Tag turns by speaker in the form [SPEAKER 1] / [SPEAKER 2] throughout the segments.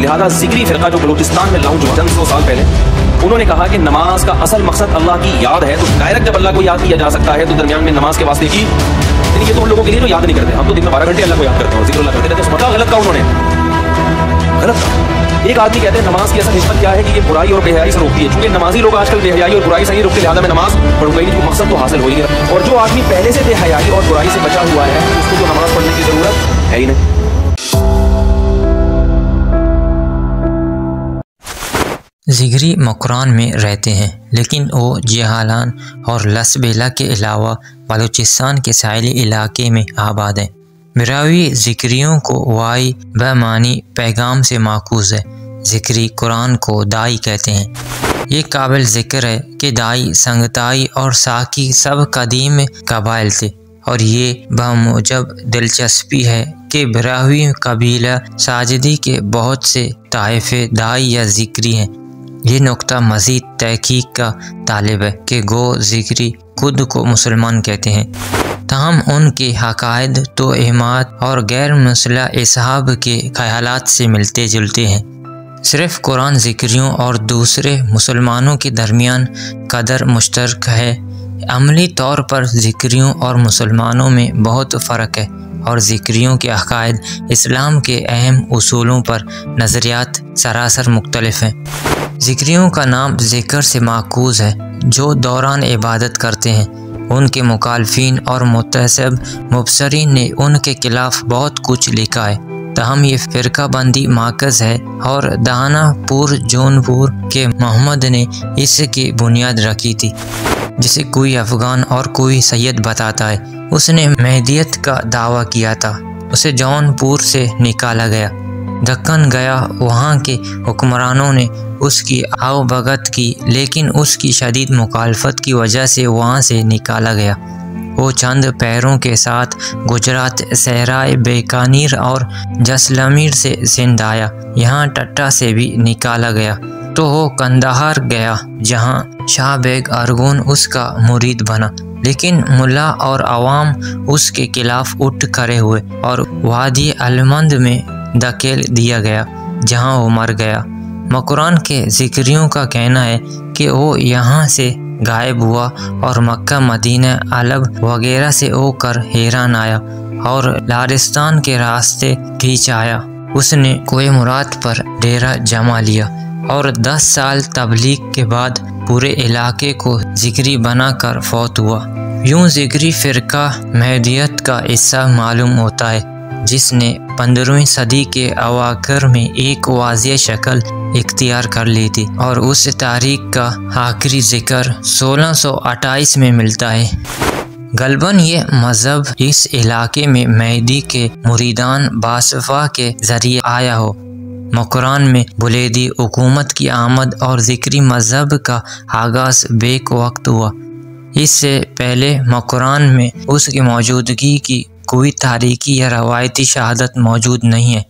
[SPEAKER 1] لہذا ذکری فرقہ جو بلوچستان میں لانچ ہوا چند سو سال پہلے، انہوں نے کہا کہ نماز کا اصل مقصد اللہ کی یاد ہے، تو ڈائریکٹ جب اللہ کو یاد کیا جا سکتا ہے تو درمیان میں نماز کے واسطے کی، یعنی یہ تو ان لوگوں کے لیے جو یاد نہیں کرتے، ہم تو دن میں 12 گھنٹے اللہ کو یاد کرتے ہیں، ذکر اللہ کرتے رہتے ہیں، اس مطلب غلط کہا انہوں نے، غلط کہا۔ ایک آدمی کہتے ہیں نماز کی اصل حکمت کیا ہے کہ یہ برائی اور بے حیائی سے روکتی ہے، چونکہ نمازی لوگ آج کل بے حیائی اور برائی سے نہیں روکتے، لہٰذا میں نماز پڑھوں گا ہی نہیں، تو مقصد تو حاصل ہو ہی گیا۔ اور جو آدمی پہلے سے بے حیائی اور برائی سے بچا ہوا ہے اس کو تو نماز پڑھنے کی ضرورت ہے ہی نہیں۔
[SPEAKER 2] زگری مکران میں رہتے ہیں، لیکن وہ جہالان اور لسبیلا کے علاوہ بلوچستان کے ساحلی علاقے میں آباد ہیں۔ براوی ذکریوں کو وائی بمعنی پیغام سے ماخوذ ہے۔ ذکری قرآن کو دائی کہتے ہیں۔ یہ قابل ذکر ہے کہ دائی، سنگتائی اور ساکی سب قدیم قبائل تھے، اور یہ بموجب دلچسپی ہے کہ براوی قبیلہ ساجدی کے بہت سے طائفے دائی یا ذکری ہیں۔ یہ نقطہ مزید تحقیق کا طالب ہے کہ گو ذکری خود کو مسلمان کہتے ہیں، تاہم ان کے عقائد، توہمات اور غیر مسلح اصحاب کے خیالات سے ملتے جلتے ہیں۔ صرف قرآن ذکریوں اور دوسرے مسلمانوں کے درمیان قدر مشترک ہے۔ عملی طور پر ذکریوں اور مسلمانوں میں بہت فرق ہے، اور ذکریوں کے عقائد اسلام کے اہم اصولوں پر نظریات سراسر مختلف ہیں۔ ذکریوں کا نام ذکر سے ماخوذ ہے، جو دوران عبادت کرتے ہیں۔ ان کے مخالفین اور متعصب مبصرین نے ان کے خلاف بہت کچھ لکھا ہے، تاہم یہ فرقہ بندی ماخذ ہے، اور دہانہ پور جون پور کے محمد نے اس کی بنیاد رکھی تھی، جسے کوئی افغان اور کوئی سید بتاتا ہے۔ اس نے مہدیت کا دعویٰ کیا تھا، اسے جون پور سے نکالا گیا، دکن گیا، وہاں کے حکمرانوں نے اس کی آؤ بھگت کی، لیکن اس کی شدید مخالفت کی وجہ سے وہاں سے نکالا گیا۔ وہ چند پیروں کے ساتھ گجرات، صحرائے بیکانیر اور جیسلمیر سے سندھ آیا، یہاں ٹٹا سے بھی نکالا گیا، تو وہ قندھار گیا، جہاں شاہ بیگ ارغون اس کا مرید بنا، لیکن ملا اور عوام اس کے خلاف اٹھ کھڑے ہوئے اور وادی المند میں دھکیل دیا گیا، جہاں وہ مر گیا۔ مکران کے ذکریوں کا کہنا ہے کہ وہ یہاں سے غائب ہوا اور مکہ، مدینہ، علب وغیرہ سے ہو کر حیران آیا اور لارستان کے راستے کھینچ آیا۔ اس نے کوہ مراد پر ڈیرہ جما لیا اور 10 سال تبلیغ کے بعد پورے علاقے کو ذکری بنا کر فوت ہوا۔ یوں ذکری فرقہ مہدیت کا حصہ معلوم ہوتا ہے، جس نے 15ویں صدی کے اواخر میں ایک واضح شکل اختیار کر لی تھی، اور اس تاریخ کا آخری ذکر 1628 میں ملتا ہے۔ غالباً یہ مذہب اس علاقے میں مہدی کے مریدان باصفا کے ذریعے آیا ہو۔ مکران میں بلیدی حکومت کی آمد اور ذکری مذہب کا آغاز بیک وقت ہوا۔ اس سے پہلے مکران میں اس کی موجودگی کی کوئی تاریخی یا روایتی شہادت موجود نہیں ہے۔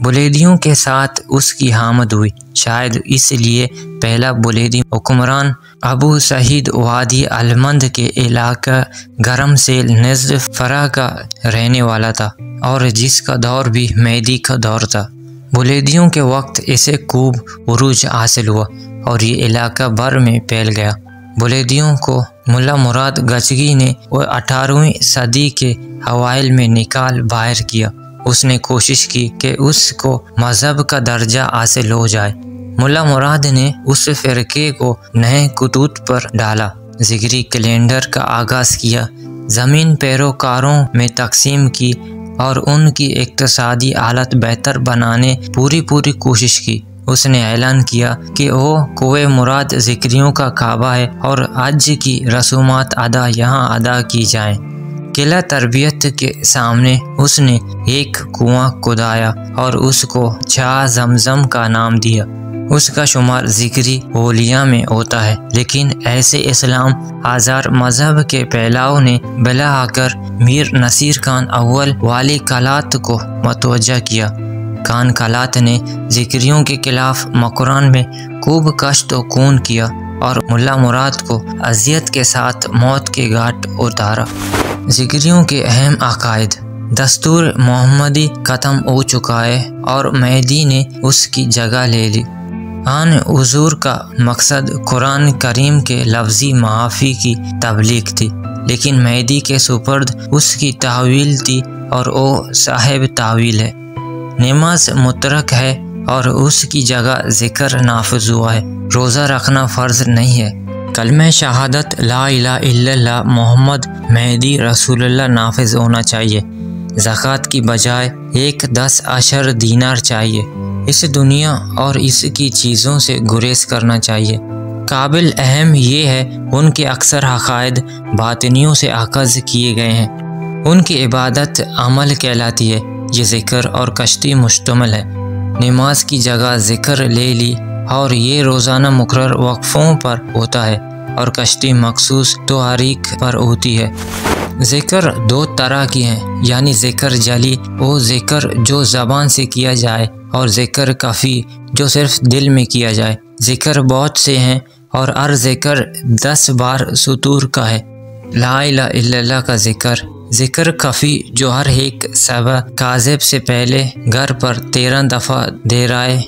[SPEAKER 2] بلیدیوں کے ساتھ اس کی آمد ہوئی، شاید اس لیے پہلا بلیدی حکمران ابو سعید وادی المند کے علاقہ گرم سیل نزد فرا کا رہنے والا تھا، اور جس کا دور بھی مہدی کا دور تھا۔ بلیدیوں کے وقت اسے خوب عروج حاصل ہوا اور یہ علاقہ بھر میں پھیل گیا۔ بلیدیوں کو ملا مراد گجگی نے 18ویں صدی کے اوائل میں نکال باہر کیا۔ اس نے کوشش کی کہ اس کو مذہب کا درجہ حاصل ہو جائے۔ ملا مراد نے اس فرقے کو نئے خطوط پر ڈالا، ذکری کیلنڈر کا آغاز کیا، زمین پیروکاروں میں تقسیم کی اور ان کی اقتصادی حالت بہتر بنانے پوری کوشش کی۔ اس نے اعلان کیا کہ وہ کوہ مراد ذکریوں کا کعبہ ہے اور حج کی رسومات یہاں ادا کی جائیں۔ قلعہ تربیت کے سامنے اس نے ایک کنواں کھدایا اور اس کو چھا زمزم کا نام دیا۔ اس کا شمار ذکری اولیاء میں ہوتا ہے، لیکن ایسے اسلام آزار مذہب کے پھیلاؤ نے بلاآخر میر نصیر خان اول والی کلات کو متوجہ کیا۔ خان کلات نے ذکریوں کے خلاف مکران میں خوب کشت و خون کیا اور ملا مراد کو اذیت کے ساتھ موت کے گھاٹ اتارا۔ ذکریوں کے اہم عقائد: دستور محمدی ختم ہو چکا ہے اور مہدی نے اس کی جگہ لے لی۔ آن حضور کا مقصد قرآن کریم کے لفظی معافی کی تبلیغ تھی، لیکن مہدی کے سپرد اس کی تحویل تھی اور وہ صاحب تحویل ہے۔ نماز مترک ہے اور اس کی جگہ ذکر نافذ ہوا ہے۔ روزہ رکھنا فرض نہیں ہے۔ کلمہ شہادت لا الہ الا اللہ محمد مہدی رسول اللہ نافذ ہونا چاہیے۔ زکوٰۃ کی بجائے 10 دینار چاہیے۔ اس دنیا اور اس کی چیزوں سے گریز کرنا چاہیے۔ قابل اہم یہ ہے ان کے اکثر عقائد باطنیوں سے اخذ کیے گئے ہیں۔ ان کی عبادت عمل کہلاتی ہے۔ یہ ذکر اور کشتی مشتمل ہے۔ نماز کی جگہ ذکر لے لی اور یہ روزانہ مقرر وقفوں پر ہوتا ہے اور کشتی مخصوص تحریک پر ہوتی ہے۔ ذکر 2 طرح کی ہیں، یعنی ذکر جلی وہ ذکر جو زبان سے کیا جائے اور ذکر خفی جو صرف دل میں کیا جائے۔ ذکر بہت سے ہیں اور ہر ذکر 10 بار سطور کا ہے۔ لا الہ الا اللہ کا ذکر خفی جو ہر ایک صبح کاذب سے پہلے گھر پر 13 دفعہ دے رہا ہے۔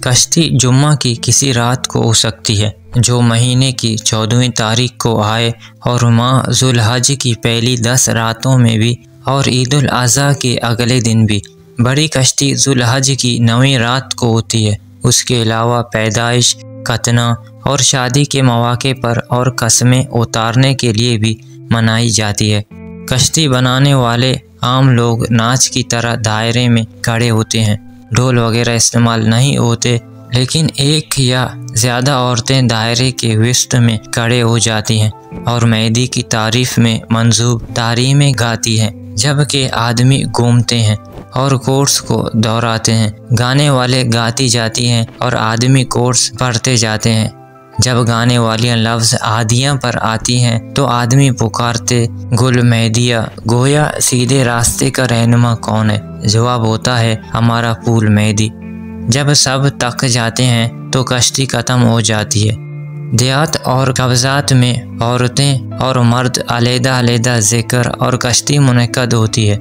[SPEAKER 2] کشتی جمعہ کی کسی رات کو ہو سکتی ہے جو مہینے کی 14ویں تاریخ کو آئے اور ماہ ذوالحج کی پہلی 10 راتوں میں بھی اور عید الاضحیٰ کے اگلے دن بھی۔ بڑی کشتی ذوالحج کی 9ویں رات کو ہوتی ہے۔ اس کے علاوہ پیدائش، ختنہ اور شادی کے مواقع پر اور قسمیں اتارنے کے لیے بھی منائی جاتی ہے۔ کشتی بنانے والے عام لوگ ناچ کی طرح دائرے میں کھڑے ہوتے ہیں۔ ڈھول وغیرہ استعمال نہیں ہوتے، لیکن ایک یا زیادہ عورتیں دائرے کے وسط میں کھڑے ہو جاتی ہیں اور مہدی کی تعریف میں منظوم ترانیمیں گاتی ہیں، جبکہ آدمی گھومتے ہیں اور کورس کو دہراتے ہیں۔ گانے والے گاتی جاتی ہیں اور آدمی کورس پڑھتے جاتے ہیں۔ جب گانے والیاں لفظ ہادیاں پر آتی ہیں تو آدمی پکارتے گل مہدیہ، گویا سیدھے راستے کا رہنما کون ہے؟ جواب ہوتا ہے ہمارا پھول مہدی۔ جب سب تک جاتے ہیں تو کشتی ختم ہو جاتی ہے۔ دیہات اور قبضات میں عورتیں اور مرد علیحدہ علیحدہ ذکر اور کشتی منعقد ہوتی ہے،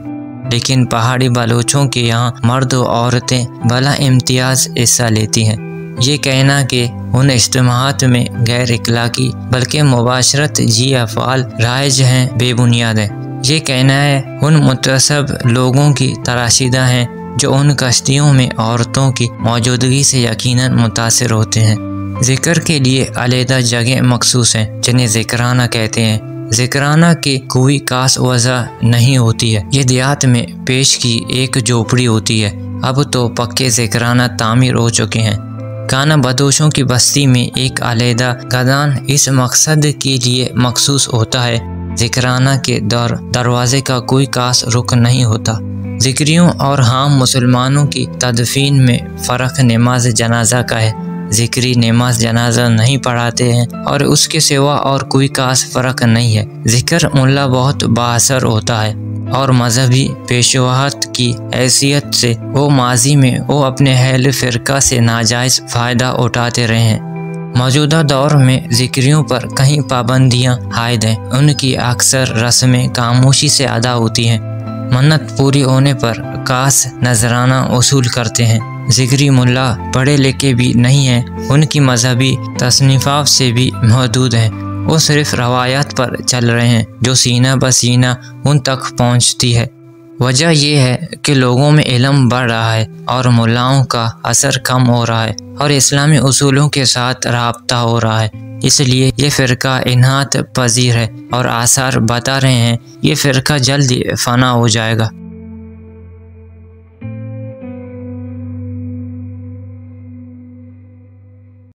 [SPEAKER 2] لیکن پہاڑی بلوچوں کے یہاں مرد و عورتیں بلا امتیاز حصہ لیتی ہیں۔ یہ کہنا کہ ان اجتماعات میں غیر اخلاقی بلکہ مباشرت جی افعال رائج ہیں بے بنیاد ہے۔ یہ کہنا ہے ان متعصب لوگوں کی تراشیدہ ہیں جو ان کشتیوں میں عورتوں کی موجودگی سے یقیناً متاثر ہوتے ہیں۔ ذکر کے لیے علیحدہ جگہ مخصوص ہیں جنہیں ذکرانہ کہتے ہیں۔ ذکرانہ کی کوئی خاص وجہ نہیں ہوتی ہے۔ یہ دیہات میں پیش کی ایک جھوپڑی ہوتی ہے، اب تو پکے ذکرانہ تعمیر ہو چکے ہیں۔ کانا بدوشوں کی بستی میں ایک علیحدہ گدان اس مقصد کے لیے مخصوص ہوتا ہے۔ ذکرانہ کے دروازے کا کوئی خاص رکن نہیں ہوتا۔ ذکریوں اور عام مسلمانوں کی تدفین میں فرق نماز جنازہ کا ہے۔ ذکری نماز جنازہ نہیں پڑھاتے ہیں اور اس کے سوا اور کوئی خاص فرق نہیں ہے۔ ذکر ملا بہت بااثر ہوتا ہے اور مذہبی پیشواہٹ کی حیثیت سے وہ ماضی میں وہ اپنے اہل فرقہ سے ناجائز فائدہ اٹھاتے رہے ہیں۔ موجودہ دور میں ذکریوں پر کئی پابندیاں عائد ہیں۔ ان کی اکثر رسمیں خاموشی سے ادا ہوتی ہیں۔ منت پوری ہونے پر خاص نذرانہ وصول کرتے ہیں۔ ذکری ملا پڑھے لکھے بھی نہیں ہیں، ان کی مذہبی تصنیفات سے بھی محدود ہیں۔ وہ صرف روایات پر چل رہے ہیں جو سینہ بسینہ ان تک پہنچتی ہے۔ وجہ یہ ہے کہ لوگوں میں علم بڑھ رہا ہے اور ملاؤں کا اثر کم ہو رہا ہے اور اسلامی اصولوں کے ساتھ رابطہ ہو رہا ہے۔ اس لیے یہ فرقہ انحط پذیر ہے اور آثار بتا رہے ہیں یہ فرقہ جلد فنا ہو جائے گا۔